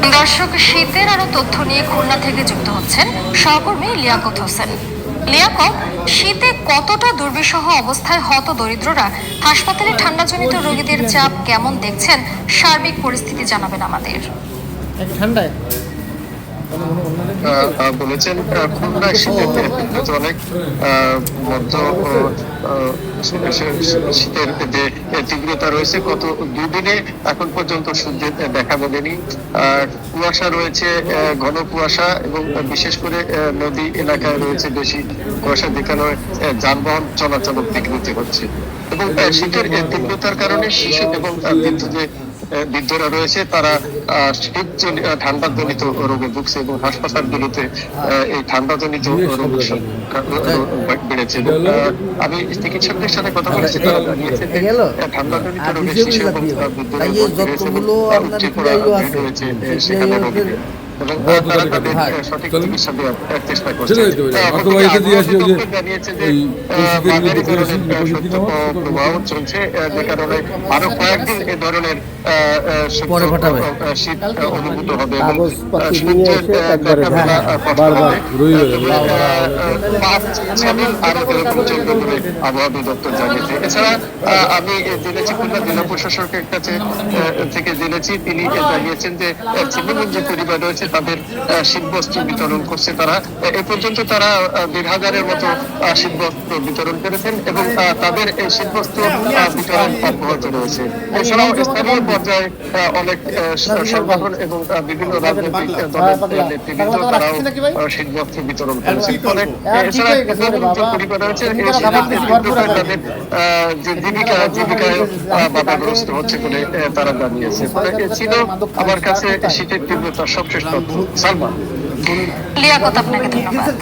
দর্শক, শীতের আরো তথ্য নিয়ে খুলনা থেকে যুক্ত হচ্ছেন সহকর্মী লিয়াকত হোসেন। লিয়াকত, শীতে কতটা দুর্বিষহ অবস্থায় হত দরিদ্ররা, হাসপাতালে ঠান্ডাজনিত রোগীদের চাপ কেমন দেখছেন, সার্বিক পরিস্থিতি জানাবেন আমাদের। ঠান্ডায় বলেছেন খুলনা শীতের অনেক মধ্য শীতের যে তীব্রতা রয়েছে গত দুদিনে এখন পর্যন্ত সূর্যের দেখা মেলেনি। কুয়াশা রয়েছে, ঘন কুয়াশা, এবং বিশেষ করে নদী এলাকায় রয়েছে বেশি কুয়াশা, যেখানে যানবাহন চলাচল বিঘ্নিত হচ্ছে। এবং শীতের তীব্রতার কারণে শিশু এবং বৃদ্ধরা রয়েছে, তারা ঠান্ডাজনিত রোগে ভুগছে এবং হাসপাতালগুলোতে এই ঠান্ডাজনিত রোগ বেড়েছে। আমি চিকিৎসকদের সাথে কথা বলেছি, তারা জানিয়েছে যে ঠান্ডাজনিত রোগে শিশু এবং বৃদ্ধরা রয়েছে সেখানে রোগীদের, এবং তারা তাদের সঠিক চিকিৎসা দেওয়ার চেষ্টা করছে। জানিয়েছে যে মাঝারি ধরনের প্রবাহ চলছে, যে কারণে আরো কয়েকদিন এ ধরনের শীত অনুভূত হবে এবং সূর্যের দেখাবেলা আরো এরকম চলবে বলে আবহাওয়া দপ্তর জানিয়েছে। এছাড়া আমি জেনেছি, খুলনা জেলা প্রশাসকের কাছে থেকে জেনেছি, তিনি জানিয়েছেন যে ছিন্নমূল যে পরিবার রয়েছে তাদের শীতবস্ত্র বিতরণ করছে। তারা এ পর্যন্ত তারা 1,500-এর মতো শীতবস্ত্র বিতরণ করেছেন এবং তাদের এই শীতবস্ত্র বিতরণ অব্যাহত রয়েছে। এছাড়াও স্থানীয় পর্যায়ে অনেক সংগঠন এবং বিভিন্ন রাজনৈতিক দলের নেতৃবৃন্দ তারাও শীতবস্ত্র বিতরণ করেছেন। ফলে এছাড়া যে পরিবার রয়েছে তাদের যে জীবিকায় বাধাগ্রস্ত হচ্ছে বলে তারা জানিয়েছে। ফলে ছিল আমার কাছে শীতের তীব্রতার সবশেষ তথ্য। সালমা। লিয়াকত, আপনাকে ধন্যবাদ।